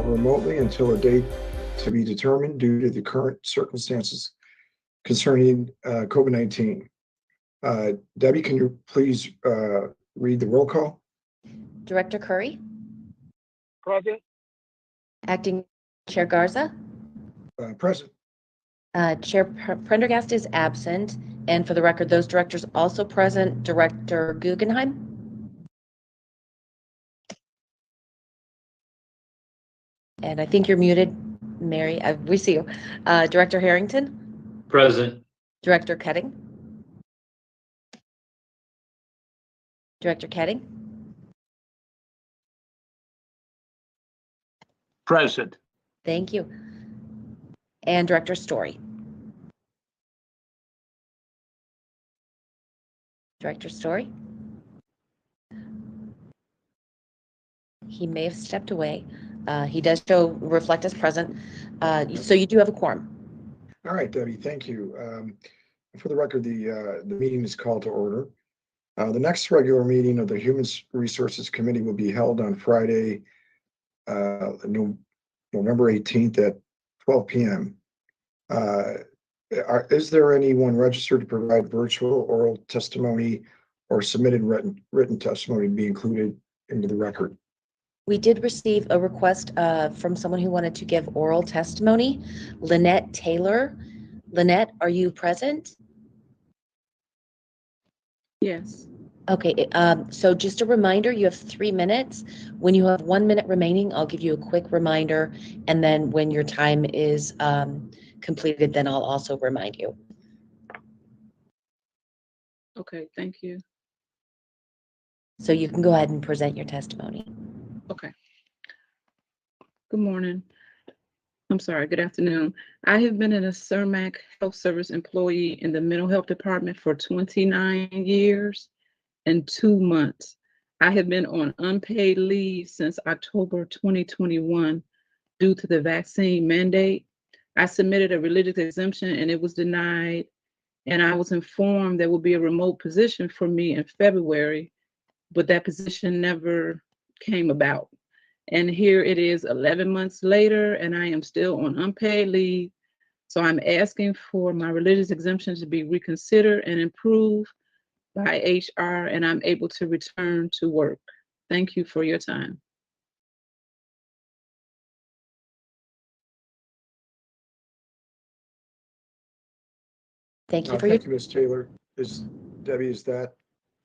remotely until a date to be determined due to the current circumstances concerning COVID-19. Debbie, can you please read the roll call? Director Curry, Present. Acting Chair Garza, Present. Chair Prendergast is absent, and for the record, those directors also present. Director Guggenheim, and I think you're muted, Mary. We see you. Director Harrington, Present. Director Ketting, Director Ketting, Present. thank you, and Director Story. Director Story? He may have stepped away. He does reflect as present. So you do have a quorum. All right, Debbie, thank you. For the record, the meeting is called to order. The next regular meeting of the Human Resources Committee will be held on Friday, November 18th at 12 p.m. Is there anyone registered to provide virtual oral testimony or submitted written testimony to be included into the record? We did receive a request from someone who wanted to give oral testimony. Lynette Taylor. Lynette, are you present? Yes. Okay, so just a reminder, you have 3 minutes. When you have 1 minute remaining, I'll give you a quick reminder. And then when your time is completed, then I'll also remind you. Okay, thank you. So you can go ahead and present your testimony. Okay. Good morning. I'm sorry, good afternoon. I have been a CERMAC Health Service employee in the mental health department for 29 years and 2 months. I have been on unpaid leave since October 2021 due to the vaccine mandate. I submitted a religious exemption and it was denied. And I was informed there would be a remote position for me in February, but that position never came about. And here it is 11 months later, and I am still on unpaid leave. So I'm asking for my religious exemption to be reconsidered and improved by HR, and I'm able to return to work. Thank you for your time. Thank you for Thank you, Ms. Taylor. Debbie, is that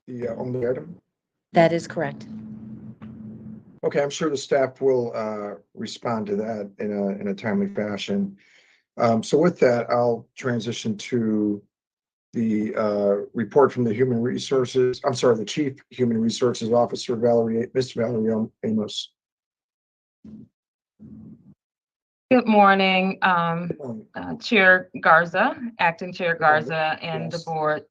the only item? That is correct. Okay, I'm sure the staff will respond to that in a timely fashion. So with that, I'll transition to the report from the the Chief Human Resources Officer, Ms. Valerie Amos. Good morning, Chair Garza, Acting Chair Garza, and the board.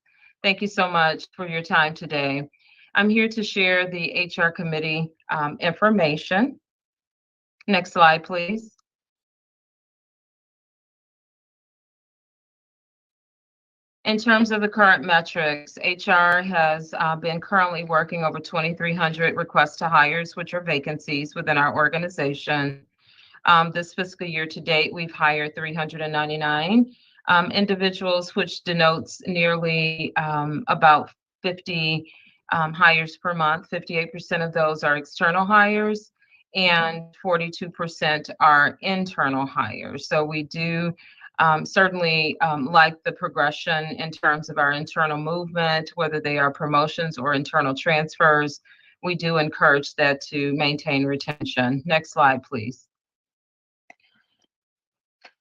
Thank you so much for your time today. I'm here to share the HR committee information. Next slide, please. In terms of the current metrics, HR has been currently working over 2,300 requests to hires, which are vacancies within our organization. This fiscal year to date, we've hired 399 individuals, which denotes nearly about 50 hires per month. 58% of those are external hires and 42% are internal hires. So we do certainly like the progression in terms of our internal movement, whether they are promotions or internal transfers. We do encourage that to maintain retention. Next slide, please.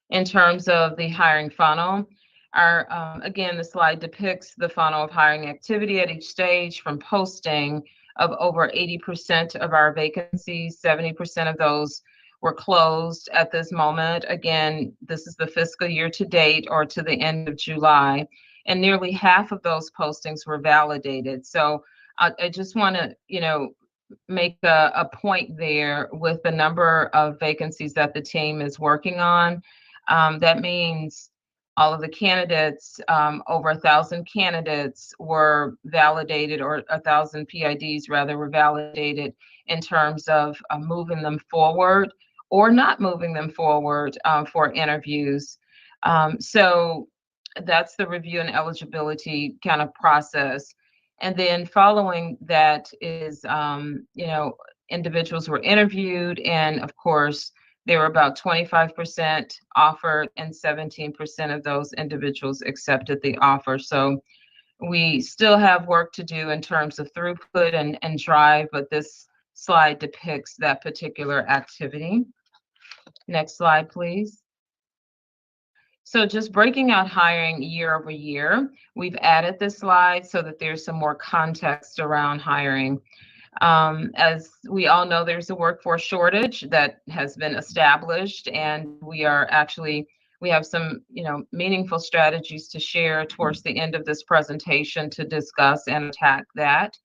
In terms of the hiring funnel, again, the slide depicts the funnel of hiring activity at each stage from posting of over 80% of our vacancies. 70% of those were closed at this moment. Again, this is the fiscal year to date or to the end of July, and nearly half of those postings were validated. So I just want to, make a point there with the number of vacancies that the team is working on. That means all of the candidates, over 1,000 candidates were validated, or 1,000 PIDs rather were validated in terms of moving them forward or not moving them forward for interviews. So that's the review and eligibility kind of process. And then following that is, individuals were interviewed, and of course, there were about 25% offered, and 17% of those individuals accepted the offer. So we still have work to do in terms of throughput and drive, but this slide depicts that particular activity. Next slide, please. So just breaking out hiring year over year, we've added this slide so that there's some more context around hiring. As we all know, there's a workforce shortage that has been established, and we have some, meaningful strategies to share towards the end of this presentation to discuss and attack that.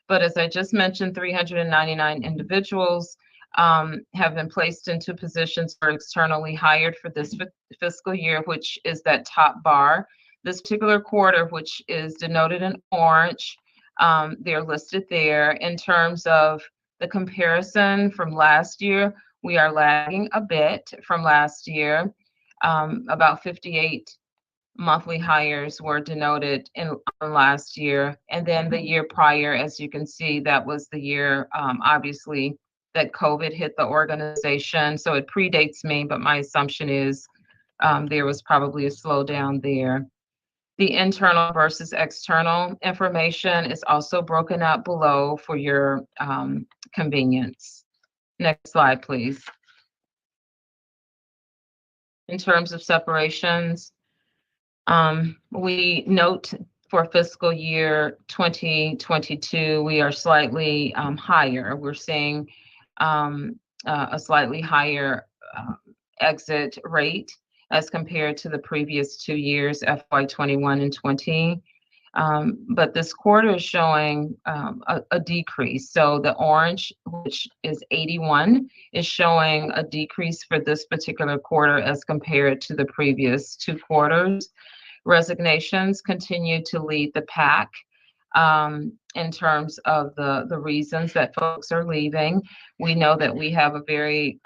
But as I just mentioned, 399 individuals have been placed into positions or externally hired for this fiscal year, which is that top bar. This particular quarter, which is denoted in orange, they're listed there. In terms of the comparison from last year, we are lagging a bit from last year. About 58 monthly hires were denoted in last year. And then the year prior, as you can see, that was the year, obviously, that COVID hit the organization. So it predates me, but my assumption is there was probably a slowdown there. The internal versus external information is also broken out below for your convenience. Next slide, please. In terms of separations, we note for fiscal year 2022, we are slightly higher. We're seeing a slightly higher exit rate as compared to the previous 2 years, FY21 and 20. But this quarter is showing a decrease. So the orange, which is 81, is showing a decrease for this particular quarter as compared to the previous 2 quarters. Resignations continue to lead the pack in terms of the reasons that folks are leaving. We know that we have a very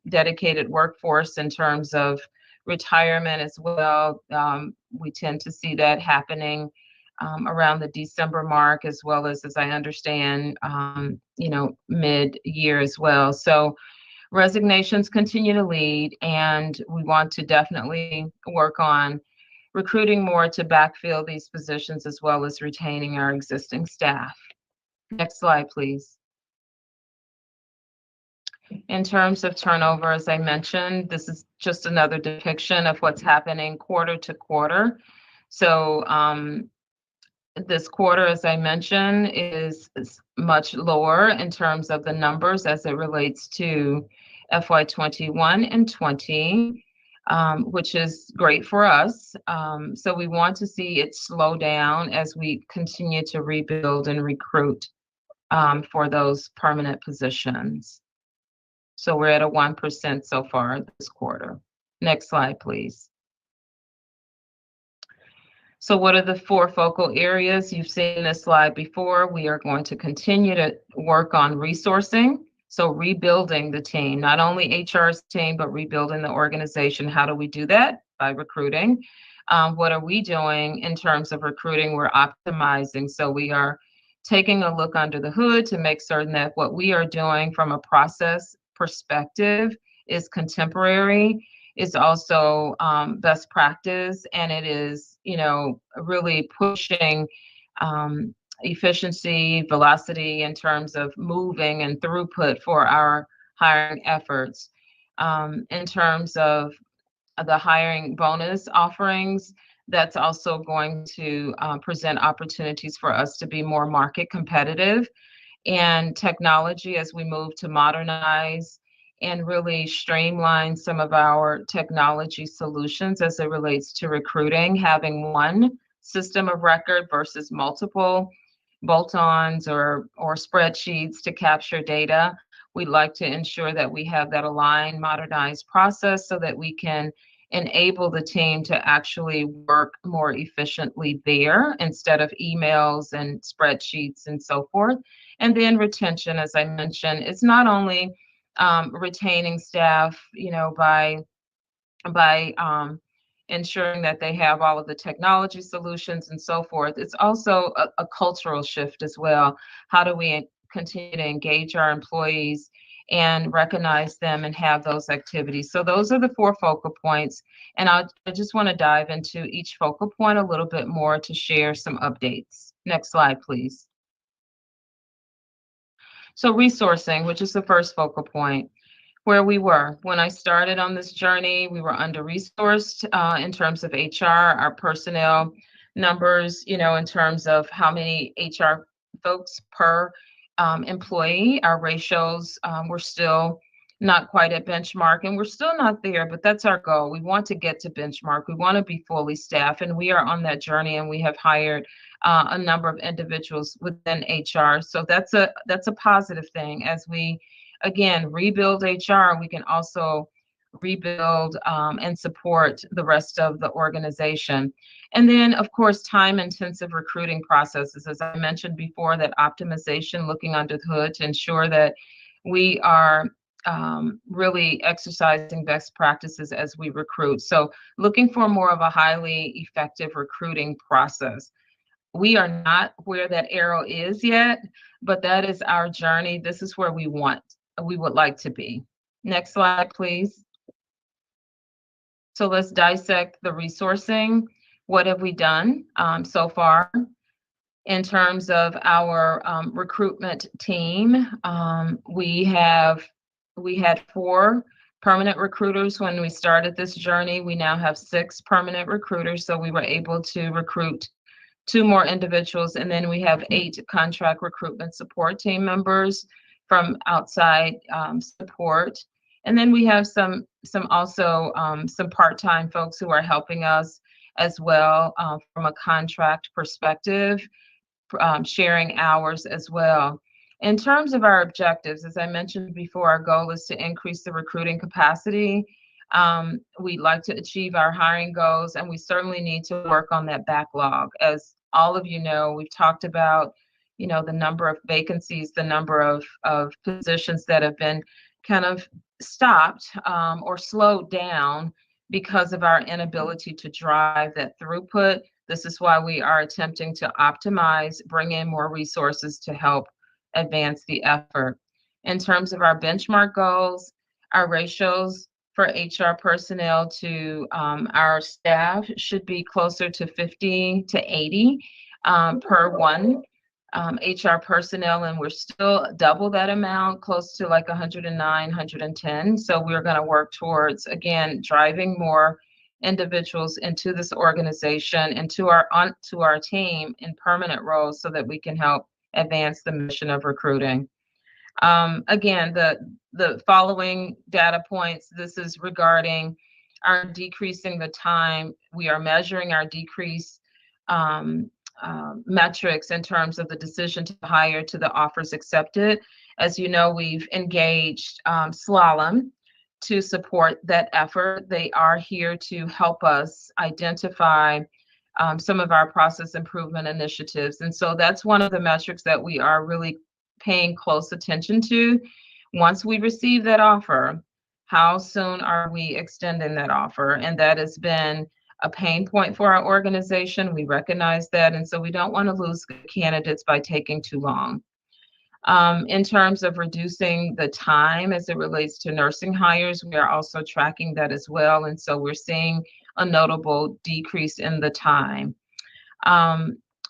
dedicated workforce in terms of retirement as well. We tend to see that happening around the December mark, as well as I understand, mid-year as well. So resignations continue to lead, and we want to definitely work on recruiting more to backfill these positions, as well as retaining our existing staff. Next slide, please. In terms of turnover, as I mentioned, this is just another depiction of what's happening quarter to quarter. So this quarter, as I mentioned, is much lower in terms of the numbers as it relates to FY21 and 20, which is great for us. So we want to see it slow down as we continue to rebuild and recruit for those permanent positions. So we're at a 1% so far this quarter. Next slide, please. So what are the 4 focal areas? You've seen this slide before. We are going to continue to work on resourcing. So rebuilding the team, not only HR's team, but rebuilding the organization. How do we do that? By recruiting. What are we doing in terms of recruiting? We're optimizing. So we are taking a look under the hood to make certain that what we are doing from a process perspective is contemporary, is also best practice, and it is, really pushing efficiency, velocity in terms of moving and throughput for our hiring efforts. In terms of the hiring bonus offerings, that's also going to present opportunities for us to be more market competitive. And technology, as we move to modernize and really streamline some of our technology solutions as it relates to recruiting, having one system of record versus multiple bolt-ons or spreadsheets to capture data. We'd like to ensure that we have that aligned, modernized process so that we can enable the team to actually work more efficiently there instead of emails and spreadsheets and so forth. And then retention, as I mentioned, it's not only retaining staff, by ensuring that they have all of the technology solutions and so forth. It's also a cultural shift as well. How do we continue to engage our employees and recognize them and have those activities? So those are the 4 focal points. And I just want to dive into each focal point a little bit more to share some updates. Next slide, please. So resourcing, which is the first focal point. Where we were. When I started on this journey, we were under-resourced in terms of HR, our personnel numbers, in terms of how many HR folks per employee. Our ratios were still not quite at benchmark, and we're still not there, but that's our goal. We want to get to benchmark. We want to be fully staffed, and we are on that journey, and we have hired a number of individuals within HR. So that's a positive thing. As we again rebuild HR, we can also rebuild and support the rest of the organization. And then, of course, time-intensive recruiting processes. As I mentioned before, that optimization, looking under the hood to ensure that we are really exercising best practices as we recruit. So looking for more of a highly effective recruiting process. We are not where that arrow is yet, but that is our journey. This is where we would like to be. Next slide, please. So let's dissect the resourcing. What have we done so far in terms of our recruitment team? We had 4 permanent recruiters when we started this journey. We now have 6 permanent recruiters, so we were able to recruit 2 more individuals, and then we have 8 contract recruitment support team members from outside support. And then we have some part-time folks who are helping us as well from a contract perspective, sharing hours as well. In terms of our objectives, as I mentioned before, our goal is to increase the recruiting capacity. We'd like to achieve our hiring goals, and we certainly need to work on that backlog. As all of you know, we've talked about, the number of vacancies, the number of positions that have been kind of stopped or slowed down because of our inability to drive that throughput. This is why we are attempting to optimize, bring in more resources to help advance the effort. In terms of our benchmark goals, our ratios for HR personnel to our staff should be closer to 50 to 80 per 1 HR personnel, and we're still double that amount, close to like 109, 110. So we're going to work towards, again, driving more individuals into this organization and to our team in permanent roles so that we can help advance the mission of recruiting. Again, the following data points, this is regarding our decreasing the time. We are measuring our decrease metrics in terms of the decision to hire to the offers accepted. As you know, we've engaged Slalom to support that effort. They are here to help us identify some of our process improvement initiatives. And so that's one of the metrics that we are really paying close attention to. Once we receive that offer, how soon are we extending that offer? And that has been a pain point for our organization. We recognize that. And so we don't want to lose candidates by taking too long. In terms of reducing the time as it relates to nursing hires, we are also tracking that as well. And so we're seeing a notable decrease in the time.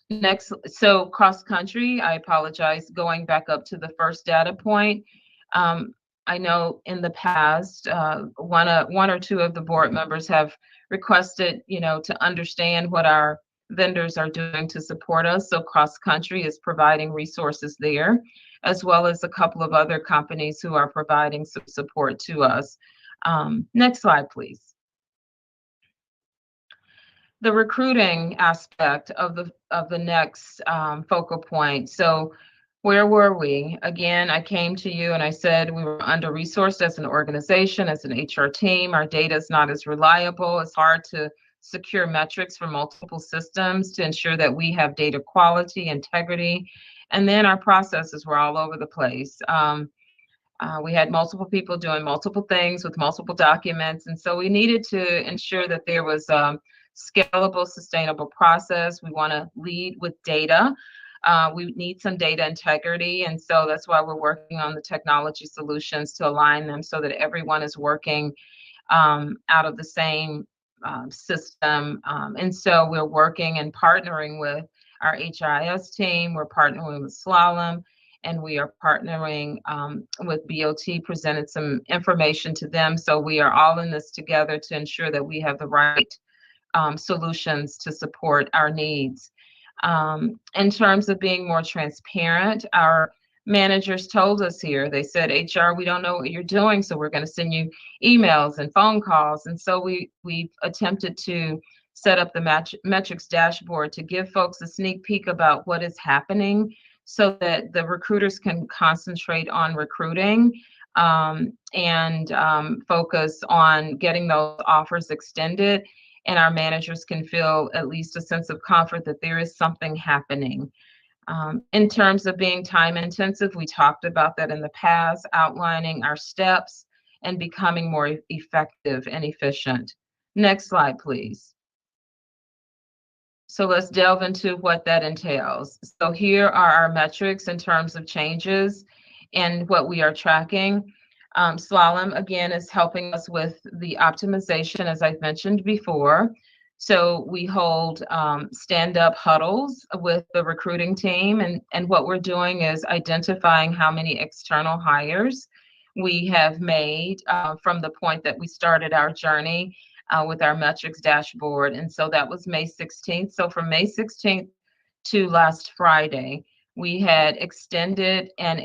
Next, so cross country, I apologize, going back up to the first data point. I know in the past, one or two of the board members have requested, to understand what our vendors are doing to support us. So cross country is providing resources there, as well as a couple of other companies who are providing some support to us. Next slide, please. The recruiting aspect of the next focal point. So where were we? Again, I came to you and I said we were under-resourced as an organization, as an HR team. Our data is not as reliable. It's hard to secure metrics for multiple systems to ensure that we have data quality, integrity, and then our processes were all over the place. We had multiple people doing multiple things with multiple documents. And so we needed to ensure that there was a scalable, sustainable process. We want to lead with data. We need some data integrity. And so that's why we're working on the technology solutions to align them so that everyone is working out of the same system. And so we're working and partnering with our HRIS team. We're partnering with Slalom, and we are partnering with BOT, presented some information to them. So we are all in this together to ensure that we have the right solutions to support our needs. In terms of being more transparent, our managers told us here, they said, HR, we don't know what you're doing, so we're going to send you emails and phone calls. And so we've attempted to set up the metrics dashboard to give folks a sneak peek about what is happening so that the recruiters can concentrate on recruiting and focus on getting those offers extended. And our managers can feel at least a sense of comfort that there is something happening. In terms of being time intensive, we talked about that in the past, outlining our steps and becoming more effective and efficient. Next slide, please. So let's delve into what that entails. So here are our metrics in terms of changes and what we are tracking. Slalom, again, is helping us with the optimization, as I've mentioned before. So we hold stand-up huddles with the recruiting team, and what we're doing is identifying how many external hires we have made from the point that we started our journey with our metrics dashboard. And so that was May 16th. So from May 16th to last Friday, we had extended and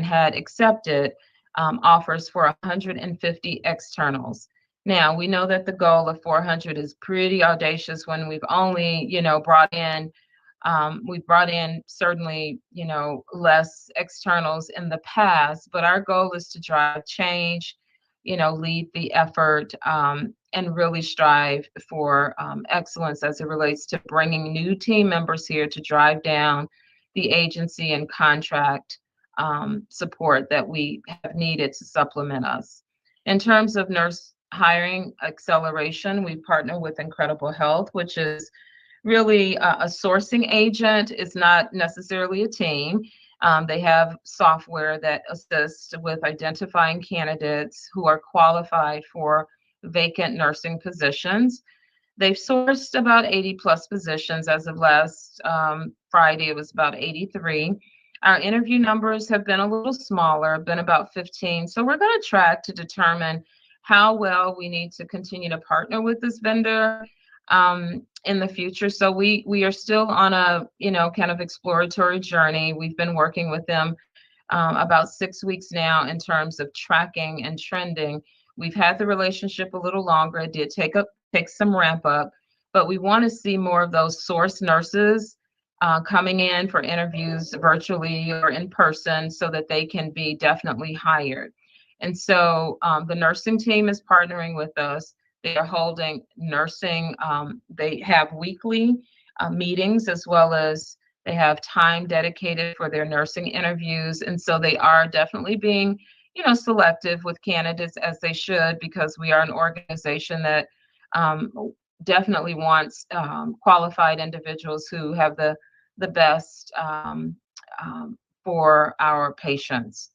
had accepted offers for 150 externals. Now, we know that the goal of 400 is pretty audacious when we've only, brought in certainly, less externals in the past, but our goal is to drive change, lead the effort, and really strive for excellence as it relates to bringing new team members here to drive down the agency and contract support that we have needed to supplement us. In terms of nurse hiring acceleration, we partner with Incredible Health, which is really a sourcing agent. It's not necessarily a team. They have software that assists with identifying candidates who are qualified for vacant nursing positions. They've sourced about 80 plus positions. As of last Friday, it was about 83. Our interview numbers have been a little smaller, been about 15. So we're going to track to determine how well we need to continue to partner with this vendor in the future. So we are still on a, kind of exploratory journey. We've been working with them about 6 weeks now in terms of tracking and trending. We've had the relationship a little longer. It did take some ramp up, but we want to see more of those source nurses coming in for interviews virtually or in person so that they can be definitely hired. And so the nursing team is partnering with us. They are holding nursing. They have weekly meetings, as well as they have time dedicated for their nursing interviews. And so they are definitely being, selective with candidates, as they should, because we are an organization that definitely wants qualified individuals who have the best for our patients.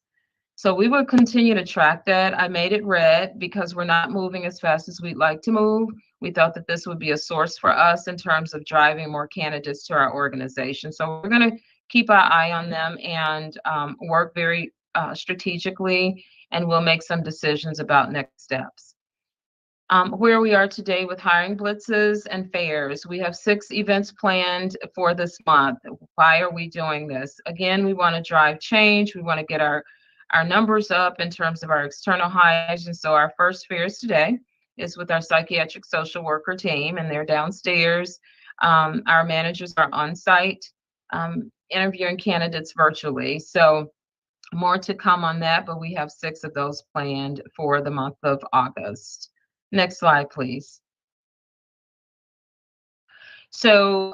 So we will continue to track that. I made it red because we're not moving as fast as we'd like to move. We thought that this would be a source for us in terms of driving more candidates to our organization. So we're going to keep our eye on them and work very strategically, and we'll make some decisions about next steps. Where we are today with hiring blitzes and fairs. We have 6 events planned for this month. Why are we doing this? Again, we want to drive change. We want to get our numbers up in terms of our external hires. And so our first fairs today is with our psychiatric social worker team, and they're downstairs. Our managers are on site interviewing candidates virtually. So more to come on that, but we have 6 of those planned for the month of August. Next slide, please. So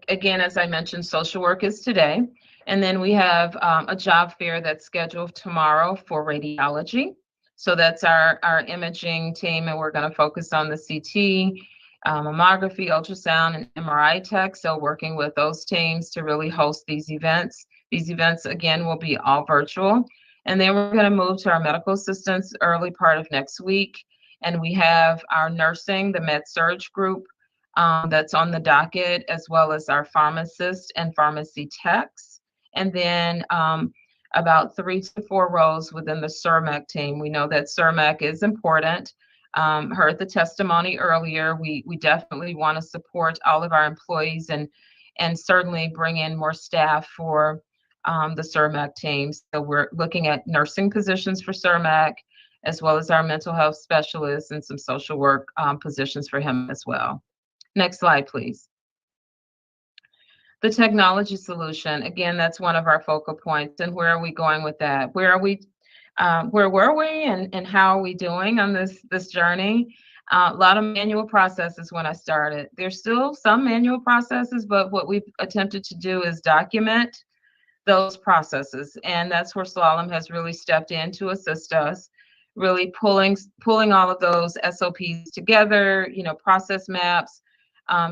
again, as I mentioned, social work is today. And then we have a job fair that's scheduled tomorrow for radiology. So that's our imaging team, and we're going to focus on the CT, mammography, ultrasound, and MRI tech. So working with those teams to really host these events. These events, again, will be all virtual. And then we're going to move to our medical assistants early part of next week. And we have our nursing, the med-surg group that's on the docket, as well as our pharmacists and pharmacy techs. And then about 3 to 4 roles within the CIRMAC team. We know that CIRMAC is important. Heard the testimony earlier. We definitely want to support all of our employees and certainly bring in more staff for the CIRMAC team. So we're looking at nursing positions for CIRMAC, as well as our mental health specialists and some social work positions for him as well. Next slide, please. The technology solution, again, that's one of our focal points. And where are we going with that? Where were we and how are we doing on this journey? A lot of manual processes when I started. There's still some manual processes, but what we've attempted to do is document those processes. And that's where Slalom has really stepped in to assist us, really pulling all of those SOPs together, process maps,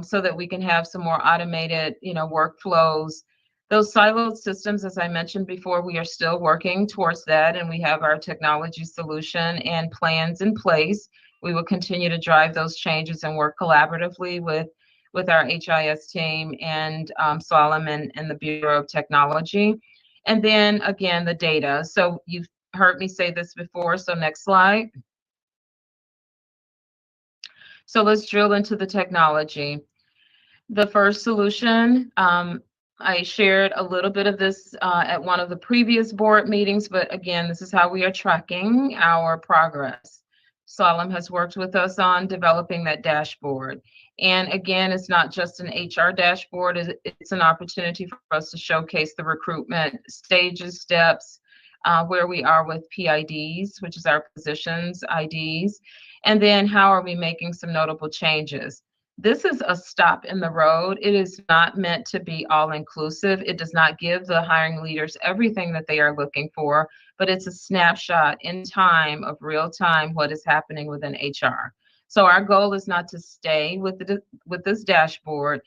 so that we can have some more automated, workflows. Those siloed systems, as I mentioned before, we are still working towards that, and we have our technology solution and plans in place. We will continue to drive those changes and work collaboratively with our HIS team and Slalom and the Bureau of Technology. And then again, the data. So you've heard me say this before, so next slide. So let's drill into the technology. The first solution, I shared a little bit of this at one of the previous board meetings, but again, this is how we are tracking our progress. Slalom has worked with us on developing that dashboard. And again, it's not just an HR dashboard, it's an opportunity for us to showcase the recruitment stages, steps, where we are with PIDs, which is our positions IDs, and then how are we making some notable changes. This is a stop in the road. It is not meant to be all inclusive. It does not give the hiring leaders everything that they are looking for, but it's a snapshot in time of real time what is happening within HR. So our goal is not to stay with this dashboard.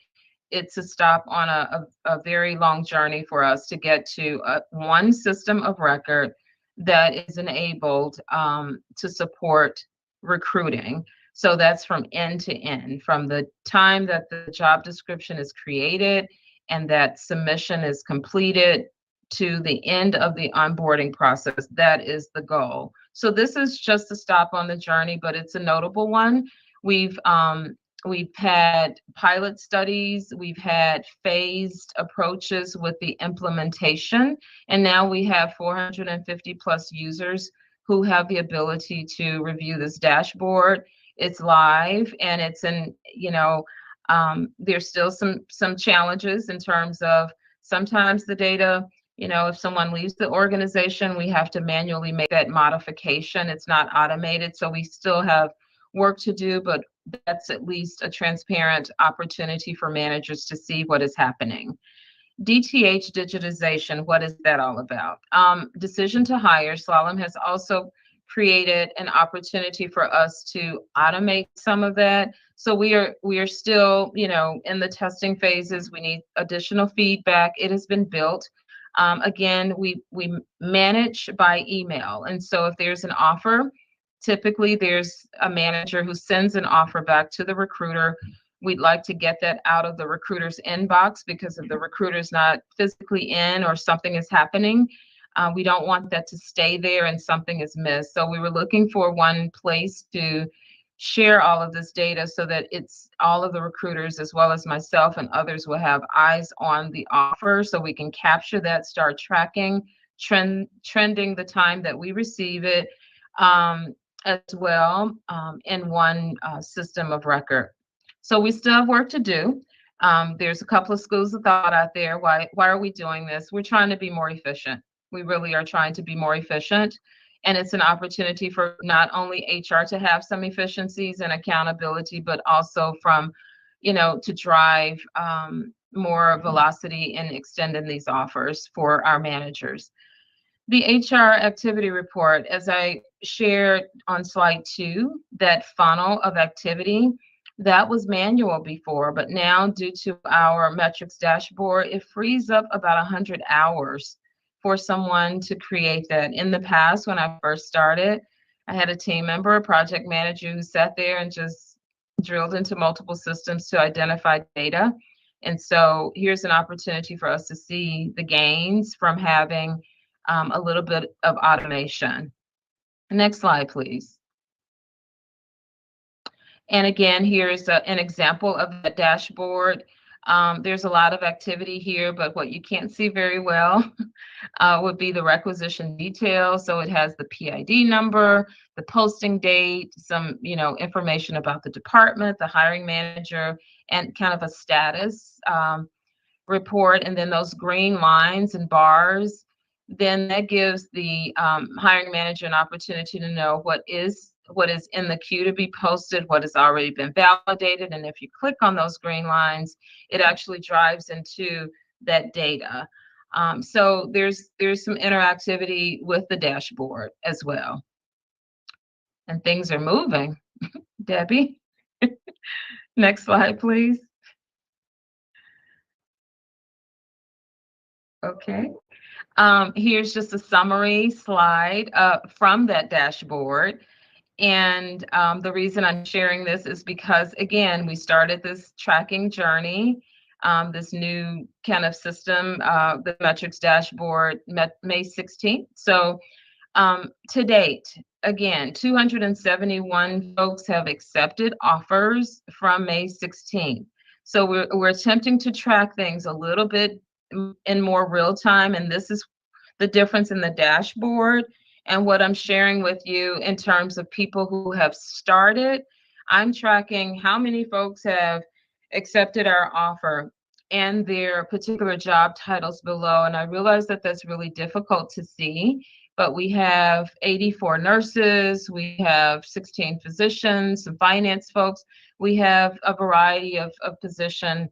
It's a stop on a very long journey for us to get to one system of record that is enabled to support recruiting. So that's from end to end, from the time that the job description is created and that submission is completed to the end of the onboarding process. That is the goal. So this is just a stop on the journey, but it's a notable one. We've had pilot studies, we've had phased approaches with the implementation, and now we have 450 plus users who have the ability to review this dashboard. It's live, and it's there's still some challenges in terms of sometimes the data, if someone leaves the organization, we have to manually make that modification. It's not automated, so we still have work to do, but that's at least a transparent opportunity for managers to see what is happening. DTH digitization, what is that all about? Decision to hire, Slalom has also created an opportunity for us to automate some of that. So we are still, in the testing phases. We need additional feedback. It has been built. Again, we manage by email. And so if there's an offer, typically there's a manager who sends an offer back to the recruiter. We'd like to get that out of the recruiter's inbox, because if the recruiter's not physically in or something is happening, we don't want that to stay there and something is missed. So we were looking for one place to share all of this data so that it's all of the recruiters, as well as myself and others, will have eyes on the offer, so we can capture that, start tracking, trending the time that we receive it, as well, in one system of record. So we still have work to do. There's a couple of schools of thought out there. Why are we doing this? We're trying to be more efficient. We really are trying to be more efficient. And it's an opportunity for not only HR to have some efficiencies and accountability, but also from, to drive more velocity in extending these offers for our managers. The HR activity report, as I shared on slide 2, that funnel of activity, that was manual before, but now due to our metrics dashboard, it frees up about 100 hours for someone to create that. In the past, when I first started, I had a team member, a project manager, who sat there and just drilled into multiple systems to identify data. And so here's an opportunity for us to see the gains from having a little bit of automation. Next slide, please. And again, here's an example of the dashboard. There's a lot of activity here, but what you can't see very well would be the requisition details. So it has the PID number, the posting date, some information about the department, the hiring manager, and kind of a status report. And then those green lines and bars, then that gives the hiring manager an opportunity to know what is in the queue to be posted, what has already been validated. And if you click on those green lines, it actually drives into that data. So there's some interactivity with the dashboard as well. And things are moving. Debbie, next slide, please. Okay. Here's just a summary slide from that dashboard. And the reason I'm sharing this is because, again, we started this tracking journey, this new kind of system, the metrics dashboard, May 16th. So to date, again, 271 folks have accepted offers from May 16th. So we're attempting to track things a little bit in more real time, and this is the difference in the dashboard and what I'm sharing with you in terms of people who have started. I'm tracking how many folks have accepted our offer and their particular job titles below. And I realize that that's really difficult to see, but we have 84 nurses, we have 16 physicians, some finance folks. We have a variety of positions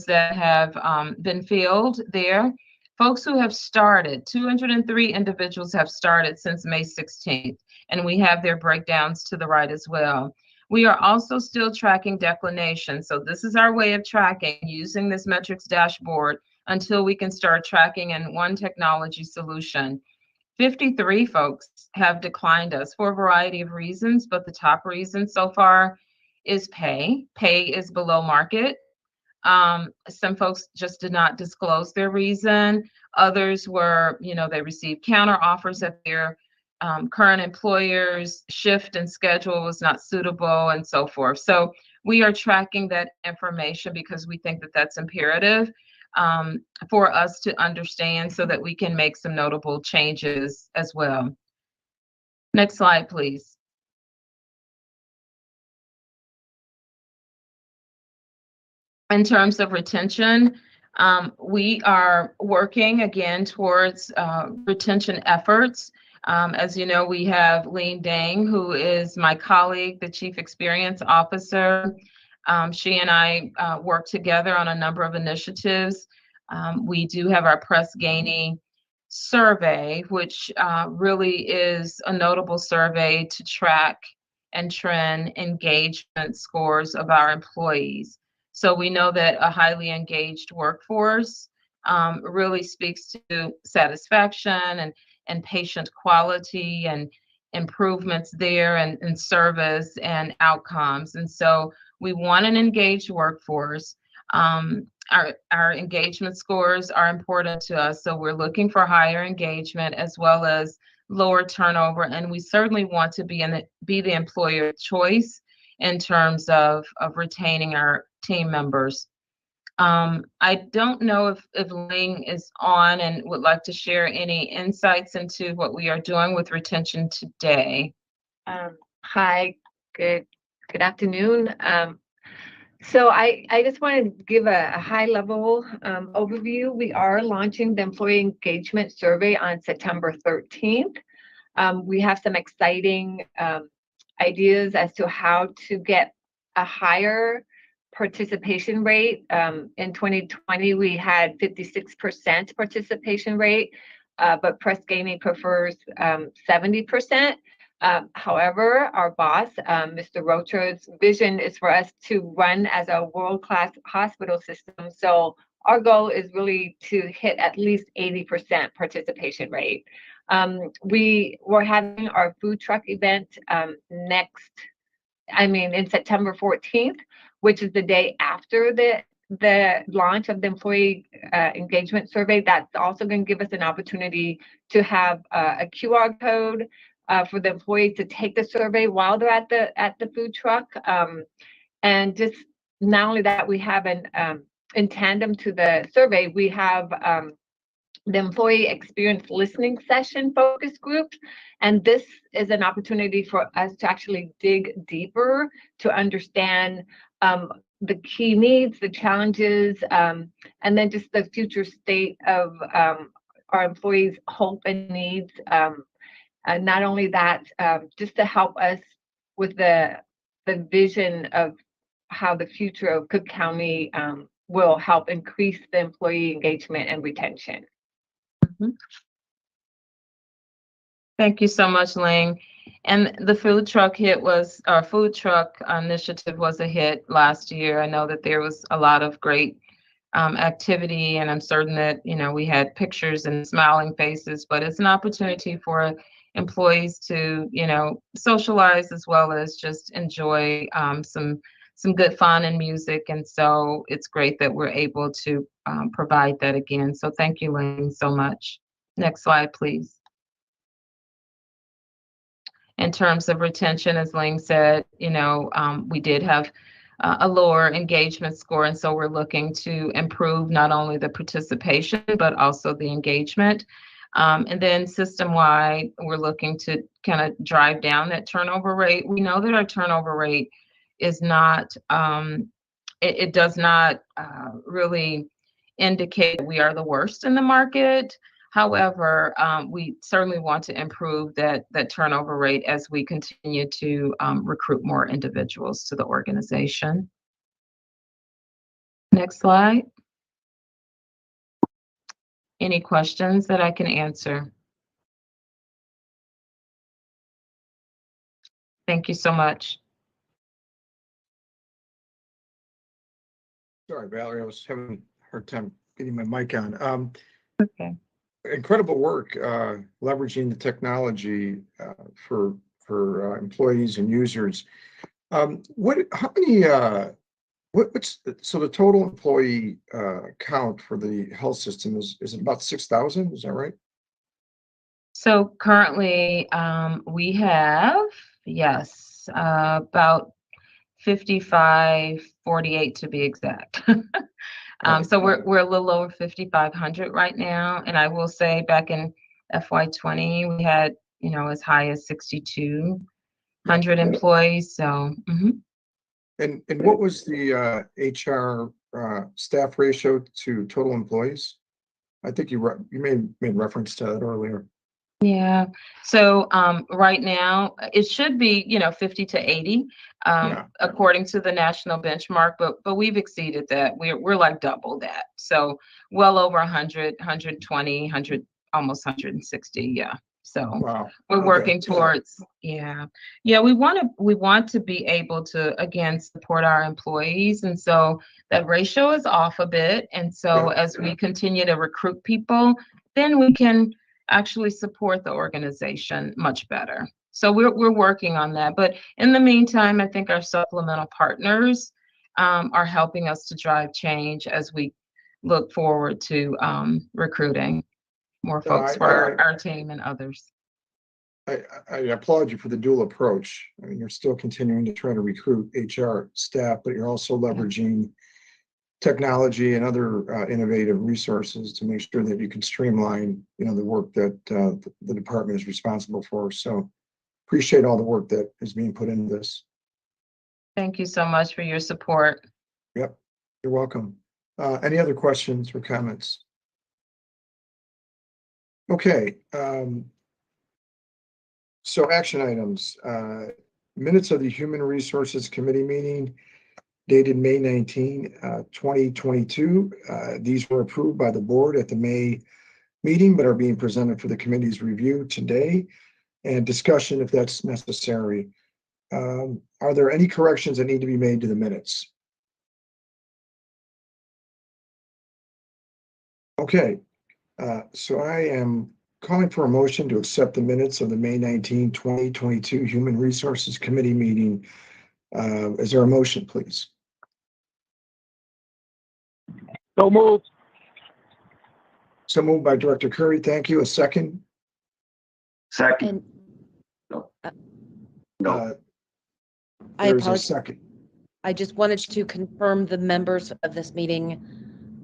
that have been filled there. Folks who have started, 203 individuals have started since May 16th, and we have their breakdowns to the right as well. We are also still tracking declination. So this is our way of tracking using this metrics dashboard until we can start tracking in one technology solution. 53 folks have declined us for a variety of reasons, but the top reason so far is pay. Pay is below market. Some folks just did not disclose their reason. Others were, they received counter offers at their current employers, shift and schedule was not suitable, and so forth. So we are tracking that information because we think that that's imperative for us to understand so that we can make some notable changes as well. Next slide, please. In terms of retention, we are working again towards retention efforts. As you know, we have Lean Dang, who is my colleague, the Chief Experience Officer. She and I work together on a number of initiatives. We do have our Press Ganey survey, which really is a notable survey to track and trend engagement scores of our employees. So we know that a highly engaged workforce really speaks to satisfaction and patient quality and improvements there and service and outcomes. And so we want an engaged workforce. Our engagement scores are important to us. So we're looking for higher engagement as well as lower turnover. And we certainly want to be the employer of choice in terms of retaining our team members. I don't know if Ling is on and would like to share any insights into what we are doing with retention today. Hi, good afternoon. So I just want to give a high level overview. We are launching the employee engagement survey on September 13th. We have some exciting ideas as to how to get a higher participation rate. In 2020, we had 56% participation rate, but Press Gaming prefers 70%. However, our boss, Mr. Rocha's vision is for us to run as a world-class hospital system. So our goal is really to hit at least 80% participation rate. We're having our food truck event in September 14th, which is the day after the launch of the employee engagement survey. That's also going to give us an opportunity to have a QR code for the employees to take the survey while they're at the food truck. And just not only that, we have in tandem to the survey, we have the employee experience listening session focus group. And this is an opportunity for us to actually dig deeper to understand the key needs, the challenges, and then just the future state of our employees' hope and needs. And not only that, just to help us with the vision of how the future of Cook County will help increase the employee engagement and retention. Thank you so much, Ling. And the food truck our food truck initiative was a hit last year. I know that there was a lot of great activity, and I'm certain that, we had pictures and smiling faces, but it's an opportunity for employees to, socialize as well as just enjoy some good fun and music. And so it's great that we're able to provide that again. So thank you, Ling, so much. Next slide, please. In terms of retention, as Ling said, we did have a lower engagement score. And so we're looking to improve not only the participation, but also the engagement. And then system-wide, we're looking to kind of drive down that turnover rate. We know that our turnover rate is not, it does not really indicate that we are the worst in the market. However, we certainly want to improve that turnover rate as we continue to recruit more individuals to the organization. Next slide. Any questions that I can answer? Thank you so much. Sorry, Valerie, I was having a hard time getting my mic on. Okay. Incredible work leveraging the technology for employees and users. So the total employee count for the health system is it about 6,000? Is that right? So currently we have, yes, about 5548 to be exact. So we're a little over 5,500 right now. And I will say back in FY20, we had, as high as 6,200 employees. So. And what was the HR staff ratio to total employees? I think you made reference to that earlier. Yeah. So right now it should be, 50 to 80, according to the national benchmark, but we've exceeded that. We're like double that. So well over 100, 120, 100, almost 160. Yeah. So wow. We're working towards, we want to be able to, again, support our employees. And so that ratio is off a bit. And so as we continue to recruit people, then we can actually support the organization much better. So we're working on that. But in the meantime, I think our supplemental partners are helping us to drive change as we look forward to recruiting more folks for our team and others. I applaud you for the dual approach. I mean, you're still continuing to try to recruit HR staff, but you're also leveraging technology and other innovative resources to make sure that you can streamline, the work that the department is responsible for. So appreciate all the work that is being put into this. Thank you so much for your support. Yep, you're welcome. Any other questions or comments? Okay. So action items, minutes of the Human Resources Committee meeting, dated May 19, 2022. These were approved by the board at the May meeting, but are being presented for the committee's review today and discussion if that's necessary. Are there any corrections that need to be made to the minutes? Okay, so I am calling for a motion to accept the minutes of the May 19, 2022 Human Resources Committee meeting. Is there a motion, please? So moved. So moved by Director Curry. Thank you. A second? And Uh, I There's a apologize. second. I just wanted to confirm the members of this meeting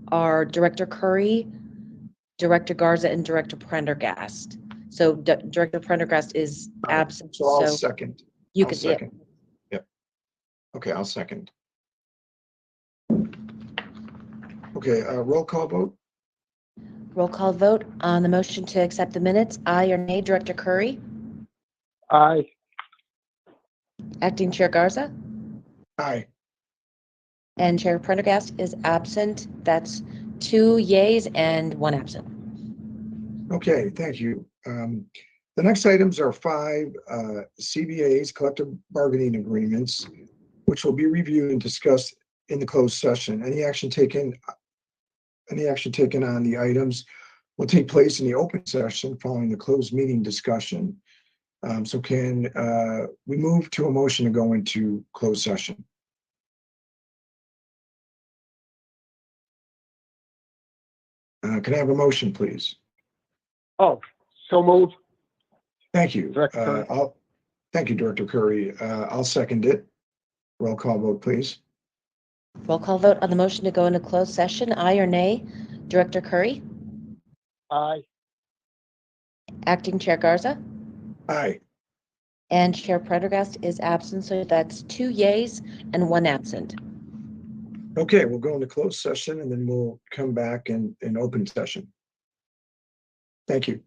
are Director Curry, Director Garza, and Director Prendergast. So Director Prendergast is absent, So I'll so second. you I'll can see it. second. Yep. Okay, I'll second. Okay, roll call vote. Roll call vote on the motion to accept the minutes. Aye or nay, Director Curry? Aye. Acting Chair Garza? Aye. And Chair Prendergast is absent. That's 2 yays and 1 absent. Okay, thank you. The next items are 5 CBAs, collective bargaining agreements, which will be reviewed and discussed in the closed session. Any action taken on the items will take place in the open session following the closed meeting discussion. So can we move to a motion to go into closed session? Can I have a motion, please? Oh, so moved. Thank you. Director Curry. Thank you, Director Curry. I'll second it. Roll call vote, please. Roll call vote on the motion to go into closed session. Aye or nay, Director Curry? Aye. Acting Chair Garza? Aye. And Chair Prendergast is absent, so that's 2 yays and 1 absent. Okay, we'll go into closed session and then we'll come back in open session. Thank you.